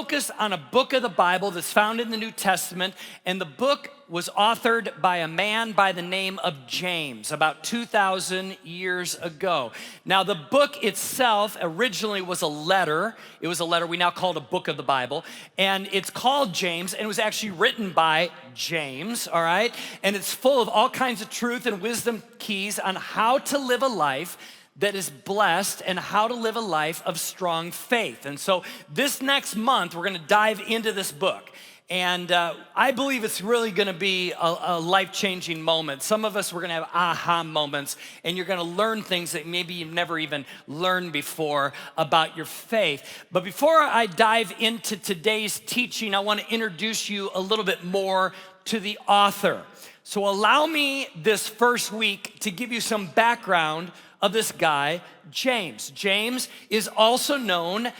focus on a book of the Bible that's found in the New Testament, and the book was authored by a man by the name of James about 2,000 years ago. Now, the book itself originally was a letter. It was a letter we now call it a book of the Bible, and it's called James, and it was actually written by James, all right? And it's full of all kinds of truth and wisdom keys on how to live a life that is blessed and how to live a life of strong faith. And so this next month, we're gonna dive into this book. And I believe it's really gonna be a life-changing moment. Some of us, we're gonna have aha moments, and you're gonna learn things that maybe you've never even learned before about your faith. But before I dive into today's teaching, I wanna introduce you a little bit more to the author. So allow me this first week to give you some background of this guy, James. James is also known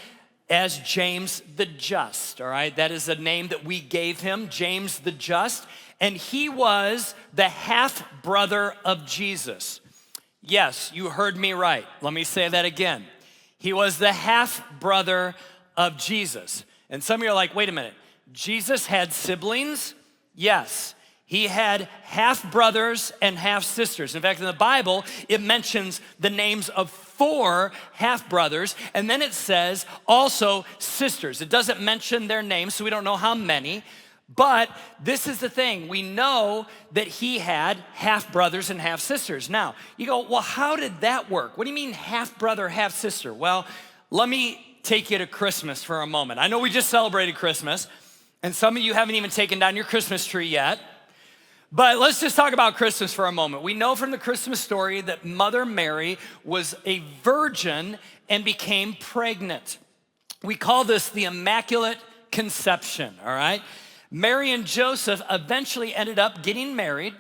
as James the Just, all right? That is a name that we gave him, James the Just, and he was the half-brother of Jesus. Yes, you heard me right. Let me say that again. He was the half-brother of Jesus. And some of you are like, wait a minute, Jesus had siblings? Yes. He had half-brothers and half-sisters. In fact, in the Bible, it mentions the names of 4 half-brothers, and then it says also sisters. It doesn't mention their names, so we don't know how many, but this is the thing. We know that he had half-brothers and half-sisters. Now, you go, well, how did that work? What do you mean half-brother, half-sister? Well, let me take you to Christmas for a moment. I know we just celebrated Christmas, and some of you haven't even taken down your Christmas tree yet. But let's just talk about Christmas for a moment. We know from the Christmas story that Mother Mary was a virgin and became pregnant. We call this the Immaculate Conception, all right? Mary and Joseph eventually ended up getting married,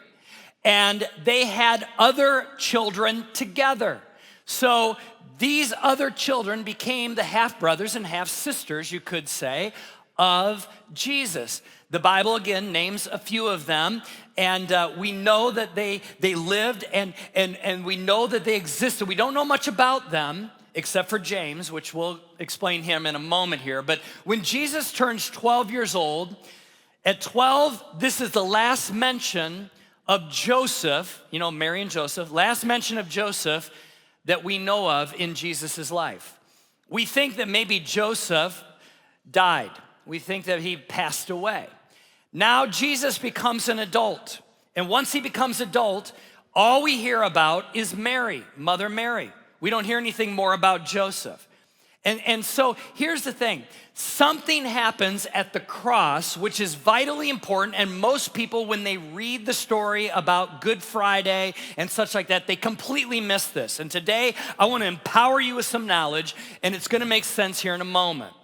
and they had other children together. So these other children became the half-brothers and half-sisters, you could say, of Jesus. The Bible, again, names a few of them, and we know that they lived and we know that they existed. We don't know much about them except for James, which we'll explain him in a moment here. But when Jesus turns 12 years old, at 12, this is the last mention of Joseph, you know, Mary and Joseph, last mention of Joseph that we know of in Jesus' life. We think that maybe Joseph died. We think that he passed away. Now Jesus becomes an adult. And once he becomes adult, all we hear about is Mary, Mother Mary. We don't hear anything more about Joseph. And so here's the thing. Something happens at the cross, which is vitally important. And most people, when they read the story about Good Friday and such like that, they completely miss this. And today, I want to empower you with some knowledge, and it's going to make sense here in a moment.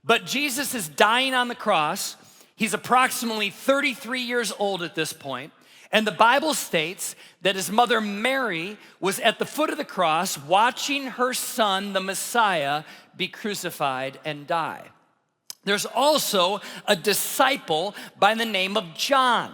But Jesus is dying on the cross. He's approximately 33 years old at this point. And the Bible states that his mother Mary was at the foot of the cross watching her son, the Messiah, be crucified and die. There's also a disciple by the name of John.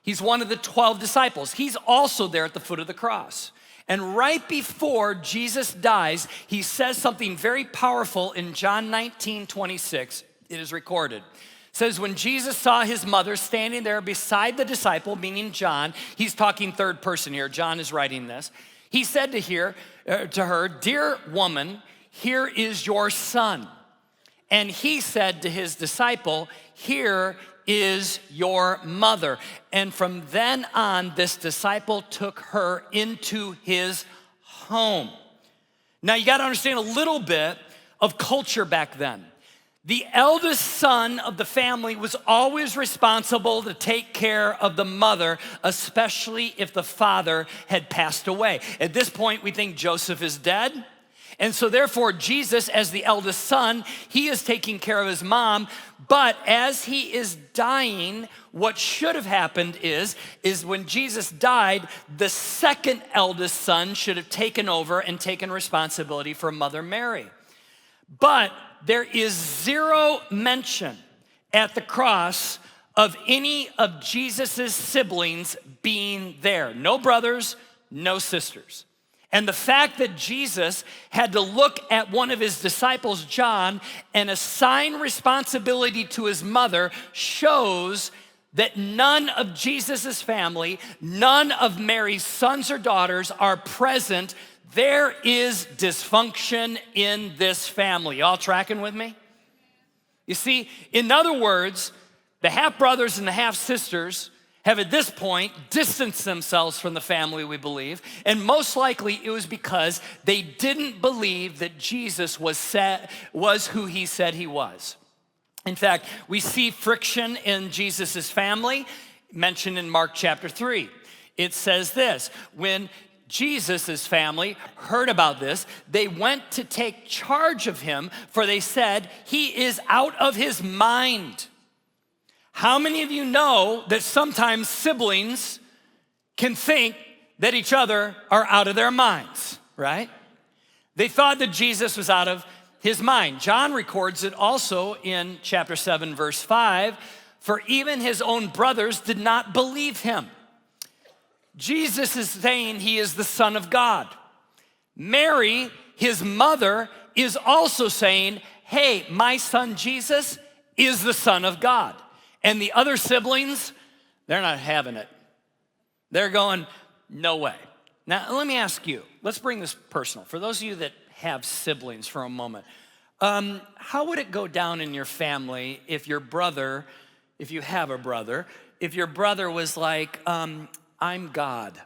He's one of the 12 disciples. He's also there at the foot of the cross. And right before Jesus dies, he says something very powerful in John 19:26. It is recorded. It says, when Jesus saw his mother standing there beside the disciple, meaning John, he's talking third person here, John is writing this. He said to her, dear woman, here is your son. And he said to his disciple, here is your mother. And from then on, this disciple took her into his home. Now you gotta understand a little bit of culture back then. The eldest son of the family was always responsible to take care of the mother, especially if the father had passed away. At this point, we think Joseph is dead. And so therefore, Jesus, as the eldest son, he is taking care of his mom. But as he is dying, what should have happened is when Jesus died, the second eldest son should have taken over and taken responsibility for Mother Mary. But there is zero mention at the cross of any of Jesus's siblings being there. No brothers, no sisters. And the fact that Jesus had to look at one of his disciples, John, and assign responsibility to his mother shows that none of Jesus' family, none of Mary's sons or daughters are present. There is dysfunction in this family. Y'all tracking with me? You see, in other words, the half-brothers and the half-sisters have at this point distanced themselves from the family, we believe, and most likely it was because they didn't believe that Jesus was who he said he was. In fact, we see friction in Jesus' family mentioned in Mark chapter 3. It says this, when Jesus' family heard about this, they went to take charge of him, for they said, he is out of his mind. How many of you know that sometimes siblings can think that each other are out of their minds, right? They thought that Jesus was out of his mind. John records it also in chapter 7, verse 5, for even his own brothers did not believe him. Jesus is saying he is the Son of God. Mary, his mother, is also saying, hey, my son Jesus is the Son of God. And the other siblings, they're not having it. They're going, no way. Now, let me ask you, let's bring this personal. For those of you that have siblings for a moment, how would it go down in your family if your brother, if you have a brother, if your brother was like, I'm God?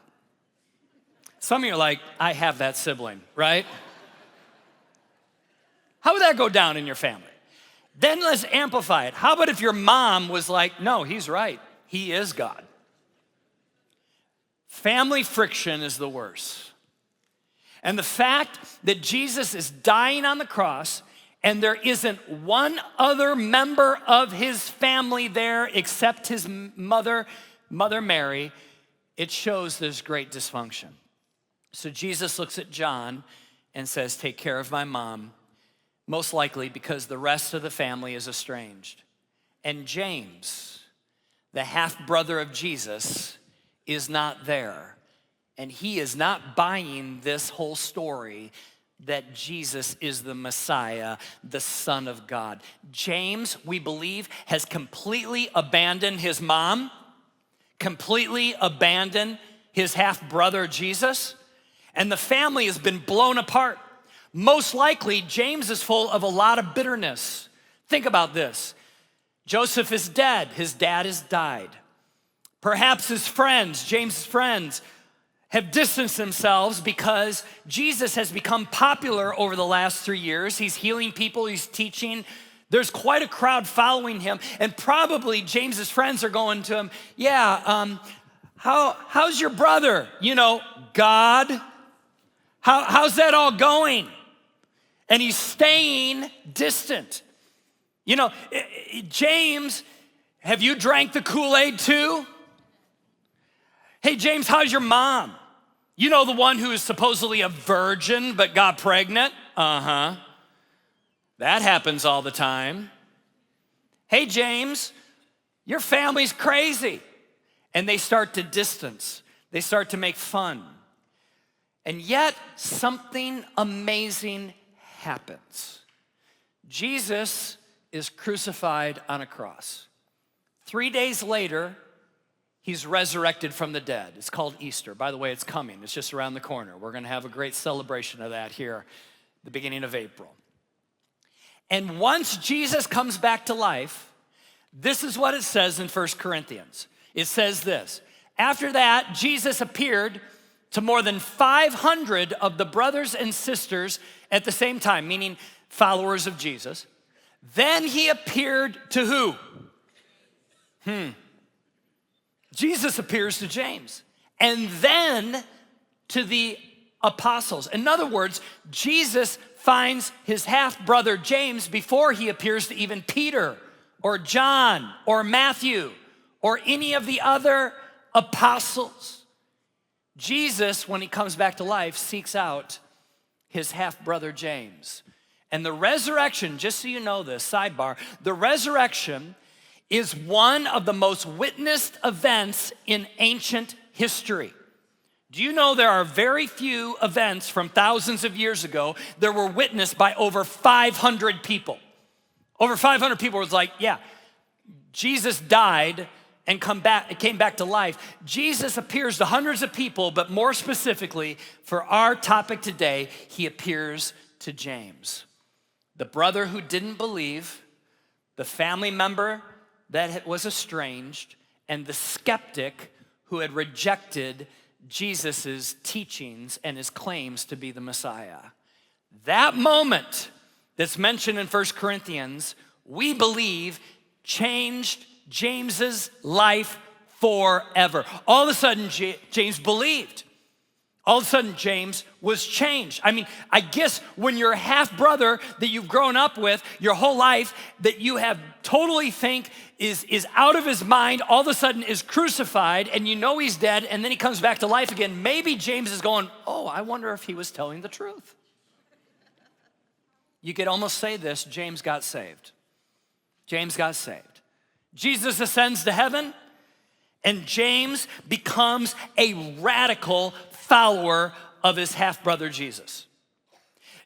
Some of you are like, I have that sibling, right? How would that go down in your family? Then let's amplify it. How about if your mom was like, no, he's right. He is God. Family friction is the worst. And the fact that Jesus is dying on the cross and there isn't one other member of his family there except his mother Mary, it shows there's great dysfunction. So Jesus looks at John and says, take care of my mom. Most likely because the rest of the family is estranged. And James, the half-brother of Jesus, is not there. And he is not buying this whole story that Jesus is the Messiah, the Son of God. James, we believe, has completely abandoned his mom, completely abandoned his half-brother Jesus, and the family has been blown apart. Most likely, James is full of a lot of bitterness. Think about this. Joseph is dead. His dad has died. Perhaps his friends, James' friends, have distanced themselves because Jesus has become popular over the last 3 years. He's healing people, he's teaching. There's quite a crowd following him. And probably James's friends are going to him, how's your brother? You know, God, how's that all going? And he's staying distant. You know, James, have you drank the Kool-Aid too? Hey, James, how's your mom? You know, the one who is supposedly a virgin but got pregnant? Uh-huh. That happens all the time. Hey, James, your family's crazy. And they start to distance. They start to make fun. And yet, something amazing happens. Jesus is crucified on a cross. 3 days later, he's resurrected from the dead. It's called Easter. By the way, it's coming. It's just around the corner. We're going to have a great celebration of that here at the beginning of April. And once Jesus comes back to life, this is what it says in 1 Corinthians. It says this, after that, Jesus appeared to more than 500 of the brothers and sisters at the same time, meaning followers of Jesus. Then he appeared to who? Jesus appears to James. And then to the apostles. In other words, Jesus finds his half-brother James before he appears to even Peter or John or Matthew or any of the other apostles. Jesus, when he comes back to life, seeks out his half-brother James. And the resurrection, just so you know this, sidebar, the resurrection is one of the most witnessed events in ancient history. Do you know there are very few events from thousands of years ago that were witnessed by over 500 people? Over 500 people was like, yeah, Jesus died and came back to life. Jesus appears to hundreds of people, but more specifically, for our topic today, he appears to James, the brother who didn't believe, the family member that was estranged, and the skeptic who had rejected Jesus's teachings and his claims to be the Messiah. That moment that's mentioned in 1 Corinthians, we believe changed James's life forever. All of a sudden, James believed. All of a sudden, James was changed. I mean, I guess when your half brother that you've grown up with your whole life, that you have totally think is out of his mind, all of a sudden is crucified, and you know he's dead, and then he comes back to life again. Maybe James is going, oh, I wonder if he was telling the truth. You could almost say this: James got saved. James got saved. Jesus ascends to heaven, and James becomes a radical follower of his half-brother Jesus.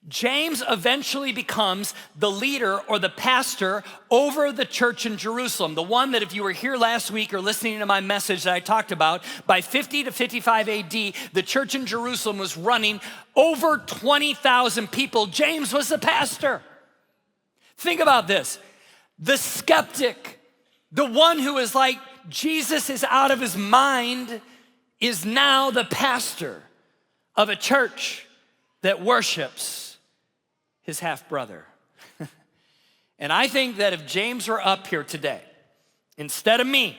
James eventually becomes the leader or the pastor over the church in Jerusalem, the one that if you were here last week or listening to my message that I talked about, by 50 to 55 AD, the church in Jerusalem was running over 20,000 people. James was the pastor. Think about this. The skeptic, the one who is like, Jesus is out of his mind, is now the pastor of a church that worships his half-brother. And I think that if James were up here today, instead of me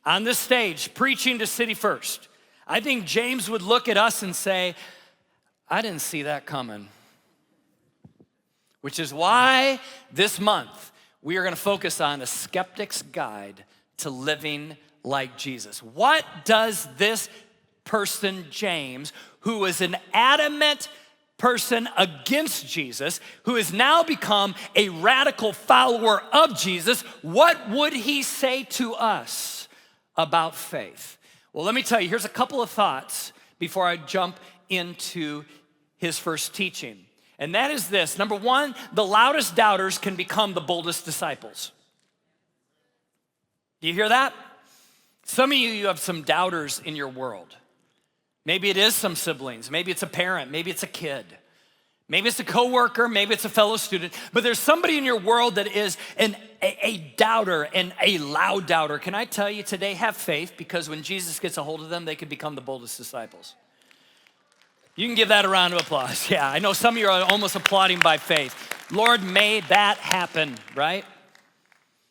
on this stage preaching to City First, I think James would look at us and say, I didn't see that coming. Which is why this month we are going to focus on a skeptic's guide to living like Jesus. What does this person, James, who is an adamant person against Jesus, who has now become a radical follower of Jesus, what would he say to us about faith? Well, let me tell you, here's a couple of thoughts before I jump into his first teaching. And that is this: number one, the loudest doubters can become the boldest disciples. Do you hear that? Some of you have some doubters in your world. Maybe it is some siblings, maybe it's a parent, maybe it's a kid, maybe it's a coworker, maybe it's a fellow student, but there's somebody in your world that is a doubter and a loud doubter. Can I tell you today, have faith, because when Jesus gets a hold of them, they can become the boldest disciples. You can give that a round of applause. Yeah, I know some of you are almost applauding by faith. Lord, may that happen, right?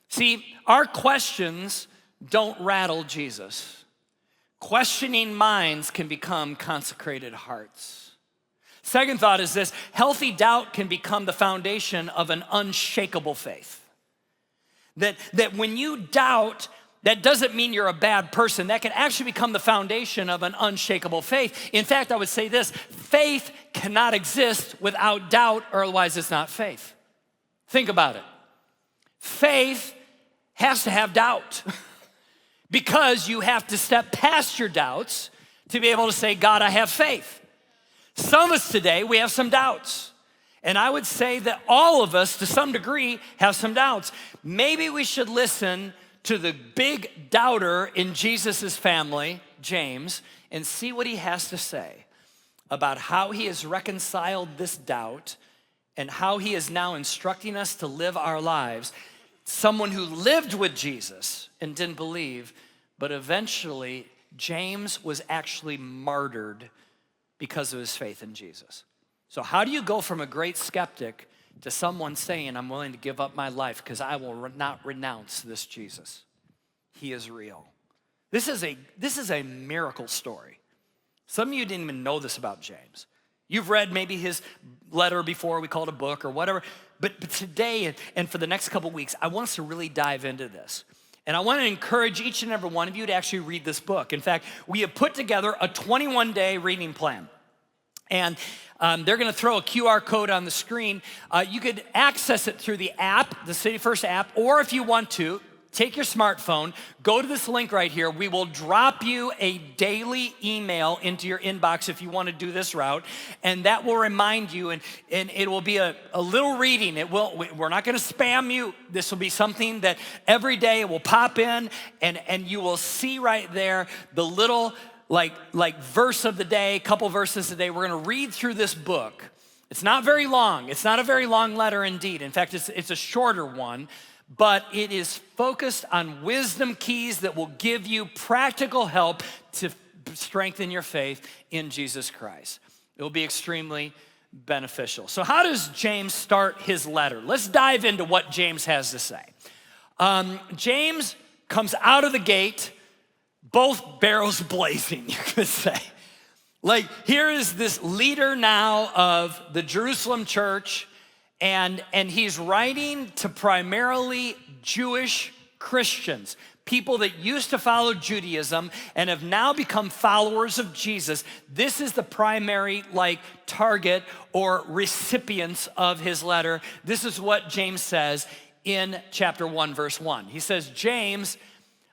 See, our questions don't rattle Jesus. Questioning minds can become consecrated hearts. Second thought is this: healthy doubt can become the foundation of an unshakable faith. That when you doubt, that doesn't mean you're a bad person. That can actually become the foundation of an unshakable faith. In fact, I would say this: faith cannot exist without doubt, or otherwise it's not faith. Think about it. Faith has to have doubt. Because you have to step past your doubts to be able to say, God, I have faith. Some of us today, we have some doubts. And I would say that all of us, to some degree, have some doubts. Maybe we should listen to the big doubter in Jesus' family, James, and see what he has to say about how he has reconciled this doubt and how he is now instructing us to live our lives. Someone who lived with Jesus and didn't believe, but eventually James was actually martyred because of his faith in Jesus. So how do you go from a great skeptic to someone saying, I'm willing to give up my life because I will not renounce this Jesus? He is real. This is a miracle story. Some of you didn't even know this about James. You've read maybe his letter before, we call it a book or whatever. But today and for the next couple weeks, I want us to really dive into this. And I want to encourage each and every one of you to actually read this book. In fact, we have put together a 21-day reading plan. And they're going to throw a QR code on the screen. You could access it through the app, the City First app, or if you want to, take your smartphone, go to this link right here. We will drop you a daily email into your inbox if you want to do this route, and that will remind you, and it will be a little reading. We're not going to spam you. This will be something that every day it will pop in, and you will see right there the little like verse of the day, couple verses a day. We're going to read through this book. It's not very long. It's not a very long letter indeed. In fact, it's a shorter one. But it is focused on wisdom keys that will give you practical help to strengthen your faith in Jesus Christ. It will be extremely beneficial. So how does James start his letter? Let's dive into what James has to say. James comes out of the gate, both barrels blazing, you could say. Like, here is this leader now of the Jerusalem church, and he's writing to primarily Jewish Christians, people that used to follow Judaism and have now become followers of Jesus. This is the primary target or recipients of his letter. This is what James says in chapter 1, verse 1. He says, James,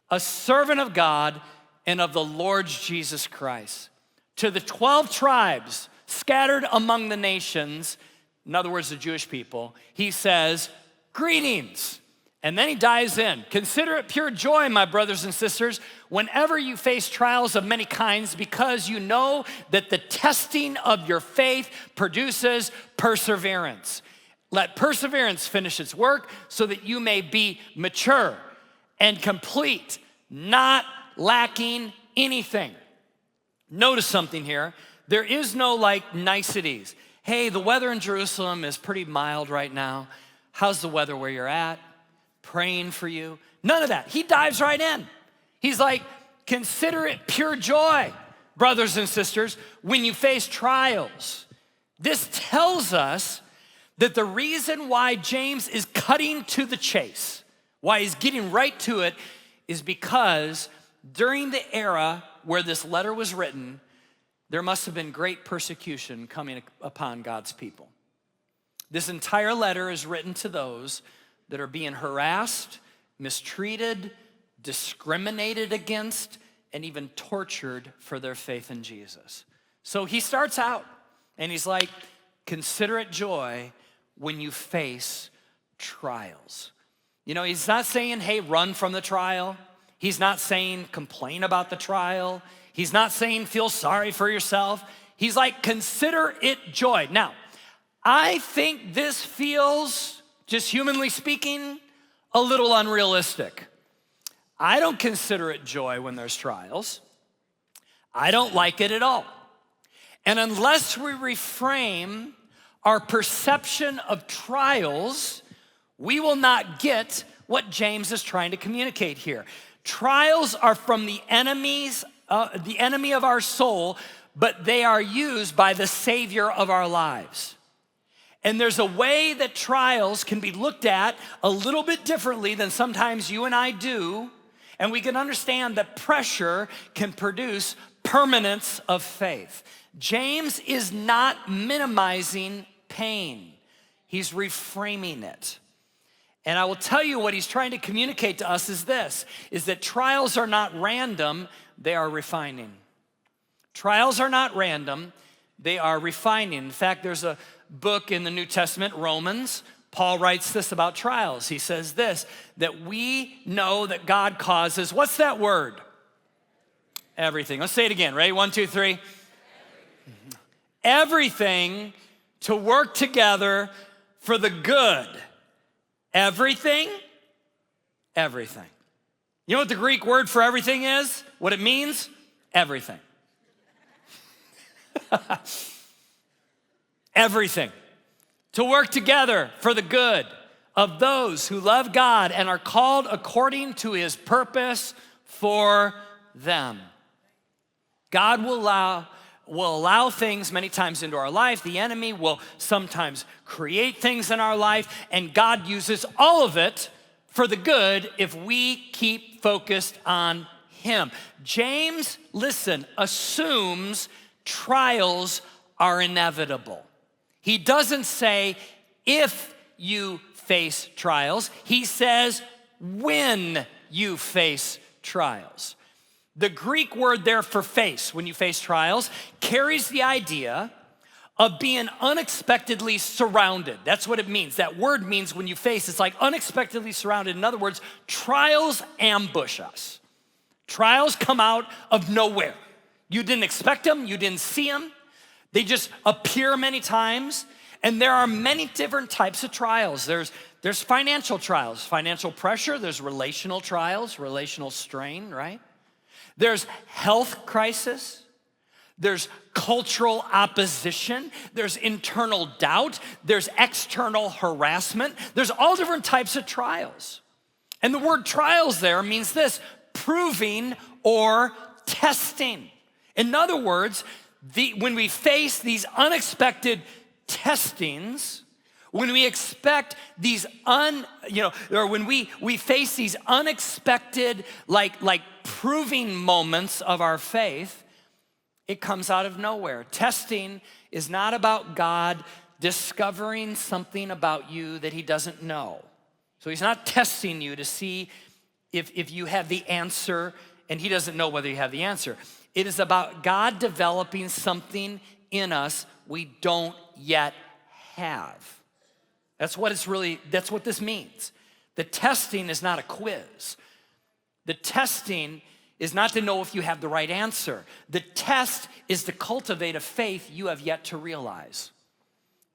a servant of God and of the Lord Jesus Christ, to the 12 tribes scattered among the nations, in other words, the Jewish people, he says, greetings. And then he dives in. Consider it pure joy, my brothers and sisters, whenever you face trials of many kinds, because you know that the testing of your faith produces perseverance. Let perseverance finish its work so that you may be mature and complete, not lacking anything. Notice something here. There is no niceties. Hey, the weather in Jerusalem is pretty mild right now. How's the weather where you're at? Praying for you. None of that. He dives right in. He's like, consider it pure joy, brothers and sisters, when you face trials. This tells us that the reason why James is cutting to the chase, why he's getting right to it, is because during the era where this letter was written, there must have been great persecution coming upon God's people. This entire letter is written to those that are being harassed, mistreated, discriminated against, and even tortured for their faith in Jesus. So he starts out and he's like, consider it joy when you face trials. You know, he's not saying, hey, run from the trial. He's not saying complain about the trial. He's not saying feel sorry for yourself. He's like, consider it joy. Now, I think this feels, just humanly speaking, a little unrealistic. I don't consider it joy when there's trials. I don't like it at all. And unless we reframe our perception of trials, we will not get what James is trying to communicate here. Trials are from the enemy of our soul, but they are used by the Savior of our lives. And there's a way that trials can be looked at a little bit differently than sometimes you and I do, and we can understand that pressure can produce permanence of faith. James is not minimizing pain. He's reframing it. And I will tell you what he's trying to communicate to us is this, is that trials are not random, they are refining. Trials are not random, they are refining. In fact, there's a book in the New Testament, Romans. Paul writes this about trials. He says this, that we know that God causes, what's that word? Everything. Let's say it again. Ready? 1, 2, 3. Everything to work together for the good. Everything? Everything. You know what the Greek word for everything is? What it means? Everything. Everything. To work together for the good of those who love God and are called according to his purpose for them. God will allow things many times into our life. The enemy will sometimes create things in our life, and God uses all of it for the good if we keep focused on him. James, listen, assumes trials are inevitable. He doesn't say if you face trials. He says when you face trials. The Greek word there for face, when you face trials, carries the idea of being unexpectedly surrounded. That's what it means. That word means when you face, it's like unexpectedly surrounded. In other words, trials ambush us. Trials come out of nowhere. You didn't expect them, you didn't see them. They just appear many times. And there are many different types of trials. There's financial trials, financial pressure. There's relational trials, relational strain, right? There's health crisis. There's cultural opposition. There's internal doubt. There's external harassment. There's all different types of trials. And the word trials there means this: proving or testing. In other words, when we face these unexpected testings, when we expect these or when we face these unexpected like proving moments of our faith, it comes out of nowhere. Testing is not about God discovering something about you that he doesn't know. So he's not testing you to see if you have the answer, and he doesn't know whether you have the answer. It is about God developing something in us we don't yet have. That's what this means. The testing is not a quiz. The testing is not to know if you have the right answer. The test is to cultivate a faith you have yet to realize.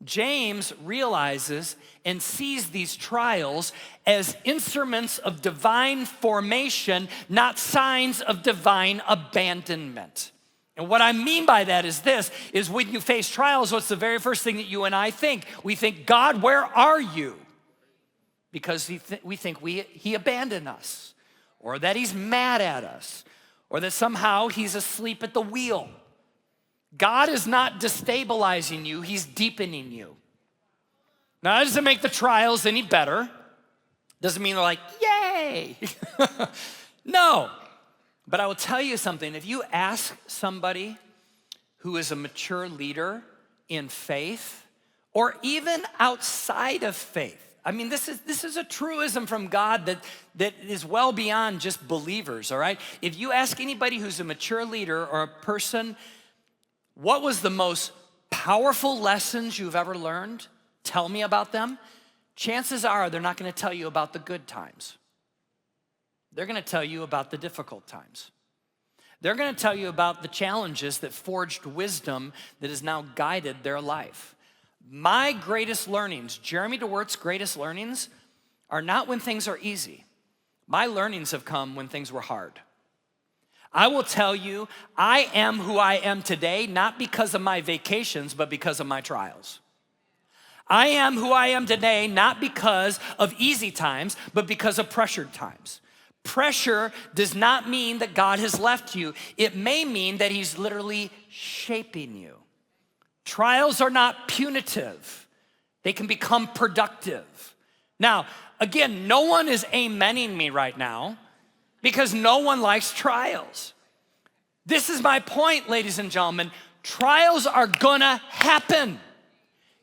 James realizes and sees these trials as instruments of divine formation, not signs of divine abandonment. And what I mean by that is this, is when you face trials, what's the very first thing that you and I think? We think, God, where are you? Because we think he abandoned us, or that he's mad at us, or that somehow he's asleep at the wheel. God is not destabilizing you, he's deepening you. Now, that doesn't make the trials any better. Doesn't mean they're like, yay. No, but I will tell you something. If you ask somebody who is a mature leader in faith, or even outside of faith, I mean, this is a truism from God that is well beyond just believers, all right? If you ask anybody who's a mature leader or a person, what was the most powerful lessons you've ever learned? Tell me about them. Chances are they're not going to tell you about the good times. They're going to tell you about the difficult times. They're going to tell you about the challenges that forged wisdom that has now guided their life. My greatest learnings, Jeremy DeWert's greatest learnings, are not when things are easy. My learnings have come when things were hard. I will tell you, I am who I am today, not because of my vacations, but because of my trials. I am who I am today, not because of easy times, but because of pressured times. Pressure does not mean that God has left you. It may mean that he's literally shaping you. Trials are not punitive. They can become productive. Now, again, no one is amening me right now because no one likes trials. This is my point, ladies and gentlemen. Trials are gonna happen.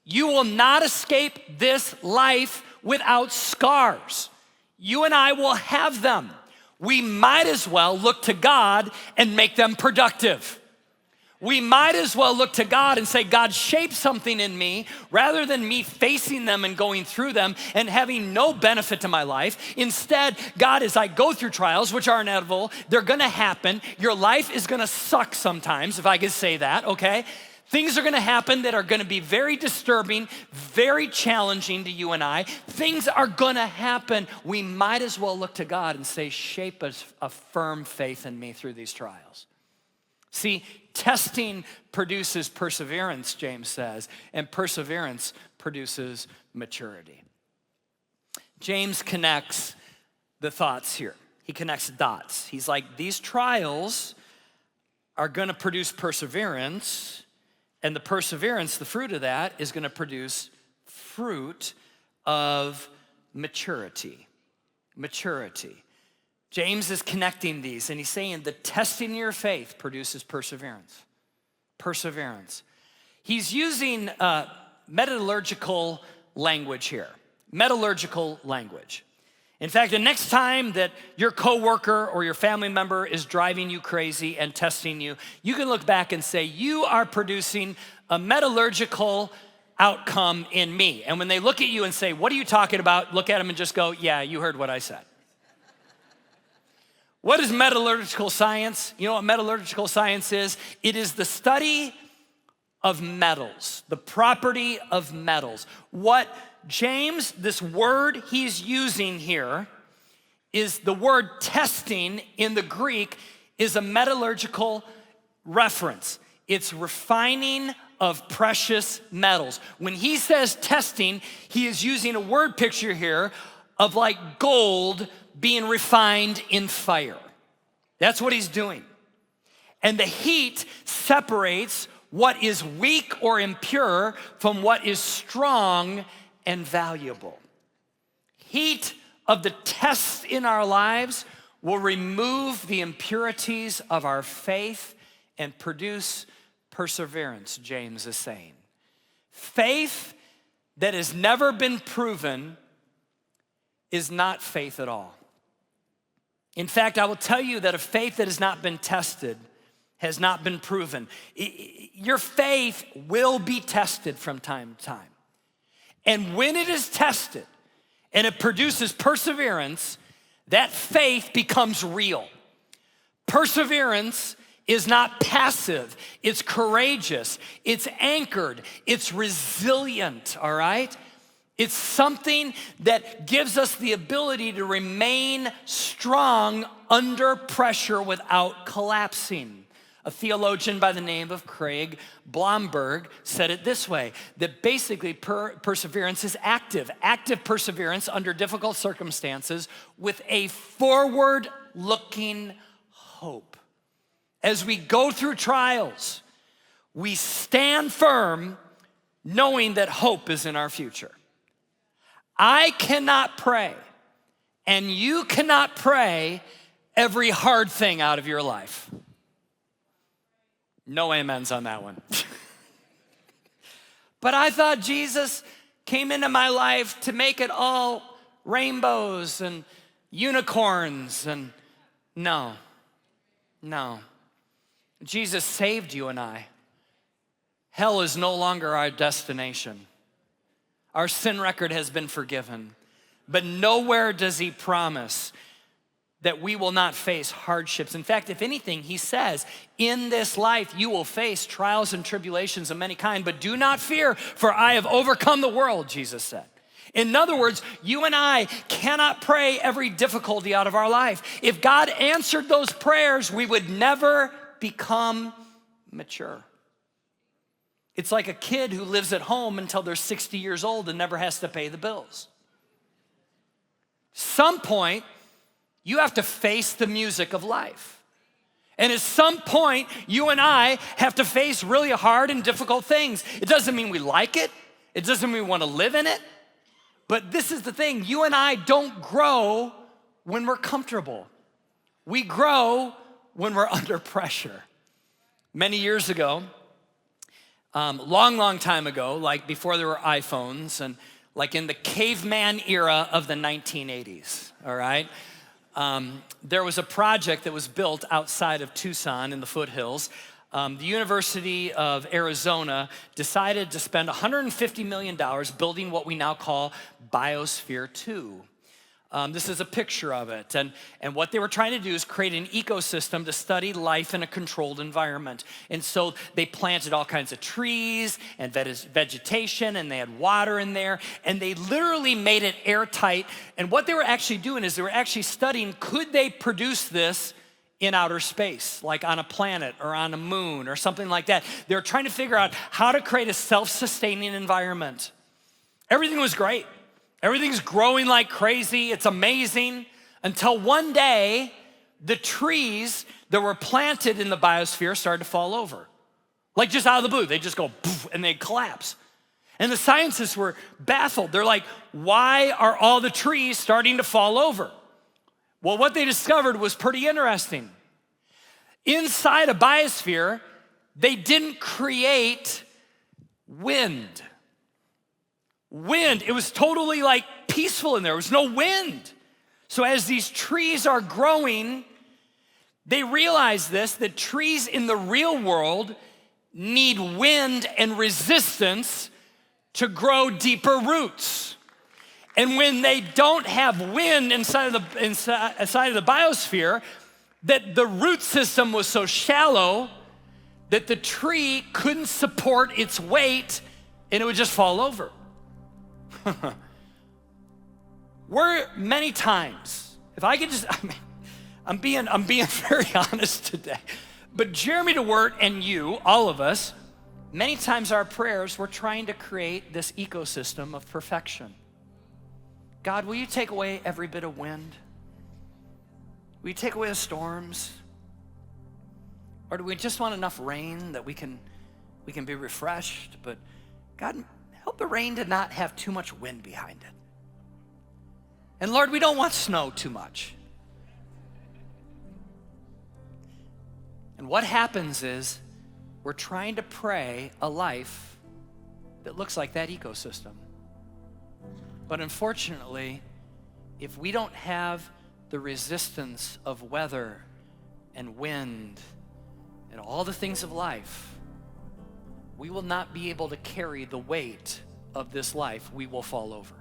You will not escape this life without scars. You and I will have them. We might as well look to God and make them productive. We might as well look to God and say, God, shape something in me, rather than me facing them and going through them and having no benefit to my life. Instead, God, as I go through trials, which are inevitable, they're gonna happen. Your life is gonna suck sometimes, if I could say that, okay? Things are gonna happen that are gonna be very disturbing, very challenging to you and I. Things are gonna happen. We might as well look to God and say, shape a firm faith in me through these trials. See, testing produces perseverance, James says, and perseverance produces maturity. James connects the thoughts here. He connects dots. He's like, these trials are gonna produce perseverance, and the perseverance, the fruit of that, is gonna produce fruit of maturity. Maturity. James is connecting these, and he's saying the testing of your faith produces perseverance. Perseverance. He's using metallurgical language here. Metallurgical language. In fact, the next time that your coworker or your family member is driving you crazy and testing you, you can look back and say, you are producing a metallurgical outcome in me. And when they look at you and say, what are you talking about? Look at them and just go, yeah, you heard what I said. What is metallurgical science? You know what metallurgical science is? It is the study of metals, the property of metals. What James, this word he's using here, is the word testing in the Greek is a metallurgical reference. It's refining of precious metals. When he says testing, he is using a word picture here of like gold being refined in fire. That's what he's doing. And the heat separates what is weak or impure from what is strong and valuable. Heat of the tests in our lives will remove the impurities of our faith and produce perseverance, James is saying. Faith that has never been proven is not faith at all. In fact, I will tell you that a faith that has not been tested has not been proven. Your faith will be tested from time to time. And when it is tested and it produces perseverance, that faith becomes real. Perseverance is not passive, it's courageous, it's anchored, it's resilient, all right? It's something that gives us the ability to remain strong under pressure without collapsing. A theologian by the name of Craig Blomberg said it this way, that basically perseverance is active perseverance under difficult circumstances with a forward-looking hope. As we go through trials, we stand firm knowing that hope is in our future. I cannot pray, and you cannot pray every hard thing out of your life. No amens on that one. But I thought Jesus came into my life to make it all rainbows and unicorns, and no. Jesus saved you and I. Hell is no longer our destination. Our sin record has been forgiven, but nowhere does he promise that we will not face hardships. In fact, if anything, he says, in this life you will face trials and tribulations of many kind, but do not fear, for I have overcome the world, Jesus said. In other words, you and I cannot pray every difficulty out of our life. If God answered those prayers, we would never become mature. It's like a kid who lives at home until they're 60 years old and never has to pay the bills. Some point, you have to face the music of life. And at some point, you and I have to face really hard and difficult things. It doesn't mean we like it. It doesn't mean we want to live in it. But this is the thing, you and I don't grow when we're comfortable. We grow when we're under pressure. Many years ago, long time ago, like before there were iPhones and like in the caveman era of the 1980s, all right? There was a project that was built outside of Tucson in the foothills. The University of Arizona decided to spend $150 million building what we now call Biosphere 2. This is a picture of it. And what they were trying to do is create an ecosystem to study life in a controlled environment. And so they planted all kinds of trees and vegetation, and they had water in there, and they literally made it airtight. And what they were actually doing is they were actually studying, could they produce this in outer space, like on a planet or on a moon or something like that. They were trying to figure out how to create a self-sustaining environment. Everything was great. Everything's growing like crazy. It's amazing. Until one day, the trees that were planted in the biosphere started to fall over. Like just out of the blue. They just go poof, and they collapse. And the scientists were baffled. They're like, why are all the trees starting to fall over? Well, what they discovered was pretty interesting. Inside a biosphere, they didn't create wind. It was totally like peaceful in there. There was no wind. So as these trees are growing, they realize this, that trees in the real world need wind and resistance to grow deeper roots. And when they don't have wind inside of the biosphere, that the root system was so shallow that the tree couldn't support its weight and it would just fall over. We're many times, if I could just, I'm being very honest today, but Jeremy DeWert and you, all of us, many times our prayers, we're trying to create this ecosystem of perfection. God, will you take away every bit of wind? Will you take away the storms? Or do we just want enough rain that we can be refreshed? But God, help the rain to not have too much wind behind it. And Lord, we don't want snow too much. And what happens is we're trying to pray a life that looks like that ecosystem. But unfortunately, if we don't have the resistance of weather and wind and all the things of life, we will not be able to carry the weight of this life. We will fall over.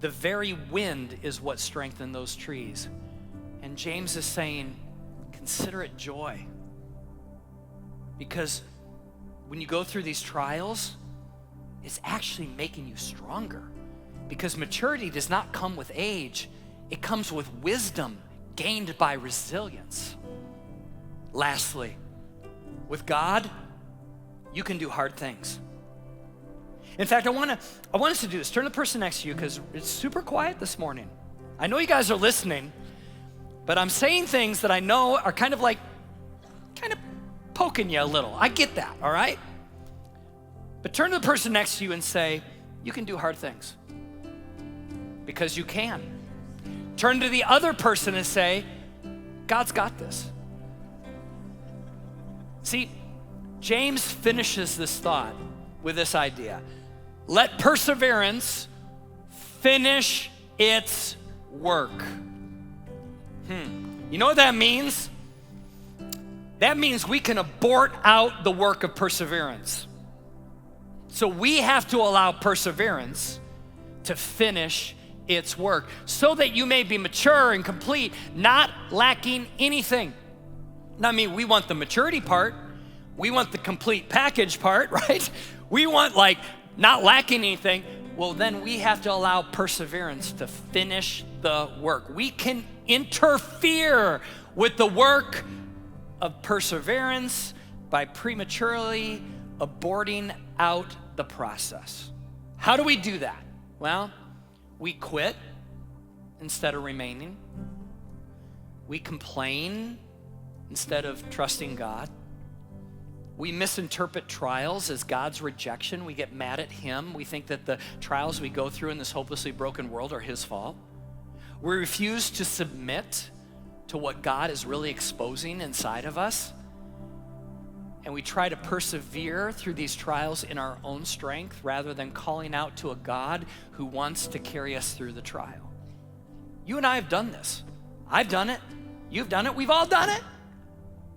The very wind is what strengthened those trees. And James is saying, consider it joy. Because when you go through these trials, it's actually making you stronger. Because maturity does not come with age, it comes with wisdom gained by resilience. Lastly, with God, you can do hard things. In fact, I want us to do this. Turn to the person next to you because it's super quiet this morning. I know you guys are listening, but I'm saying things that I know are kind of poking you a little. I get that, all right? But turn to the person next to you and say, you can do hard things. Because you can. Turn to the other person and say, God's got this. See, James finishes this thought with this idea. Let perseverance finish its work. You know what that means? That means we can abort out the work of perseverance. So we have to allow perseverance to finish its work so that you may be mature and complete, not lacking anything. Now, I mean, we want the maturity part. We want the complete package part, right? We want not lacking anything. Well, then we have to allow perseverance to finish the work. We can interfere with the work of perseverance by prematurely aborting out the process. How do we do that? Well, we quit instead of remaining. We complain instead of trusting God. We misinterpret trials as God's rejection. We get mad at Him. We think that the trials we go through in this hopelessly broken world are His fault. We refuse to submit to what God is really exposing inside of us. And we try to persevere through these trials in our own strength rather than calling out to a God who wants to carry us through the trial. You and I have done this. I've done it. You've done it. We've all done it.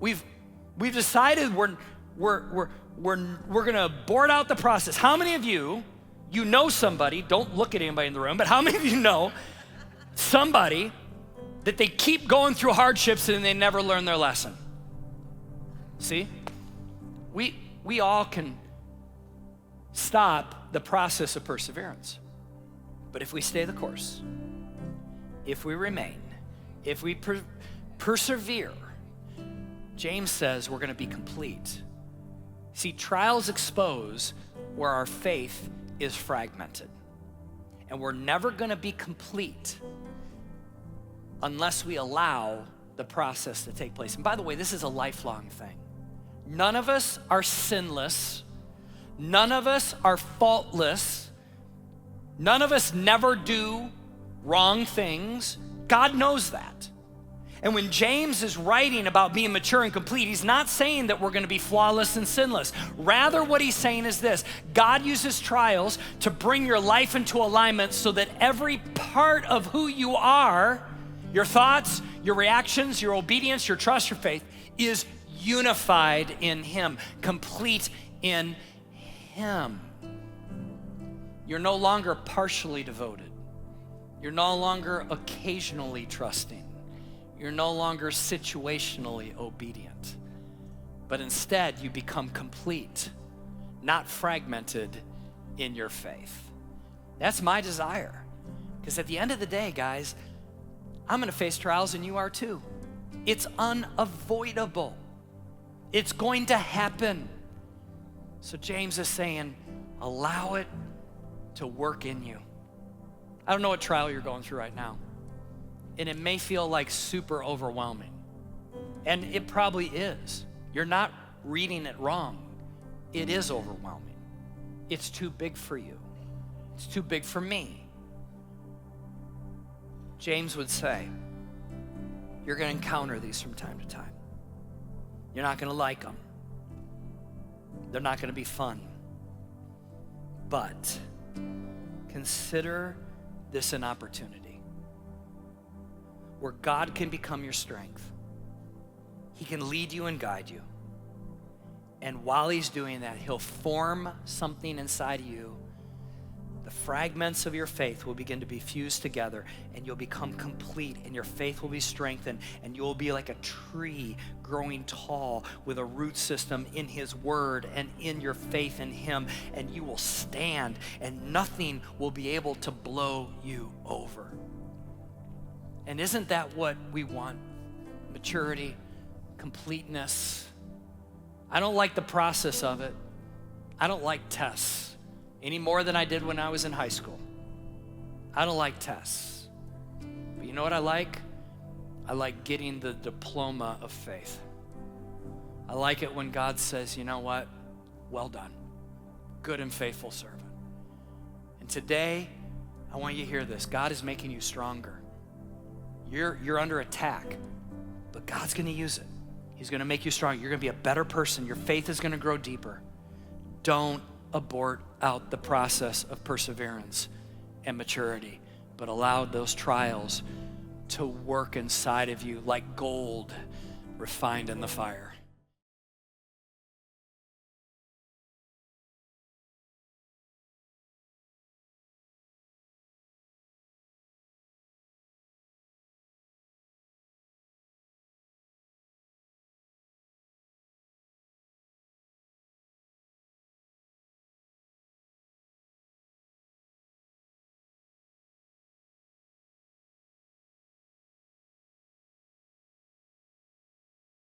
We've decided we're gonna board out the process. How many of you know somebody, don't look at anybody in the room, but how many of you know somebody that they keep going through hardships and they never learn their lesson? See? We all can stop the process of perseverance. But if we stay the course, if we remain, if we persevere, James says we're gonna be complete. See, trials expose where our faith is fragmented. And we're never gonna be complete unless we allow the process to take place. And by the way, this is a lifelong thing. None of us are sinless. None of us are faultless. None of us never do wrong things. God knows that. And when James is writing about being mature and complete, he's not saying that we're gonna be flawless and sinless. Rather, what he's saying is this: God uses trials to bring your life into alignment so that every part of who you are, your thoughts, your reactions, your obedience, your trust, your faith, is unified in him, complete in him. You're no longer partially devoted. You're no longer occasionally trusting. You're no longer situationally obedient, but instead you become complete, not fragmented in your faith. That's my desire, because at the end of the day, guys, I'm gonna face trials and you are too. It's unavoidable. It's going to happen. So James is saying, allow it to work in you. I don't know what trial you're going through right now. And it may feel like super overwhelming. And it probably is. You're not reading it wrong. It is overwhelming. It's too big for you. It's too big for me. James would say, you're gonna encounter these from time to time. You're not gonna like them. They're not gonna be fun. But consider this an opportunity where God can become your strength. He can lead you and guide you. And while he's doing that, he'll form something inside of you. The fragments of your faith will begin to be fused together, and you'll become complete, and your faith will be strengthened, and you'll be like a tree growing tall with a root system in his word and in your faith in him, and you will stand, and nothing will be able to blow you over. And isn't that what we want? Maturity, completeness. I don't like the process of it. I don't like tests any more than I did when I was in high school. I don't like tests. But you know what I like? I like getting the diploma of faith. I like it when God says, you know what? Well done, good and faithful servant. And today, I want you to hear this. God is making you stronger. You're under attack, but God's gonna use it. He's gonna make you strong. You're gonna be a better person. Your faith is gonna grow deeper. Don't abort out the process of perseverance and maturity, but allow those trials to work inside of you like gold refined in the fire.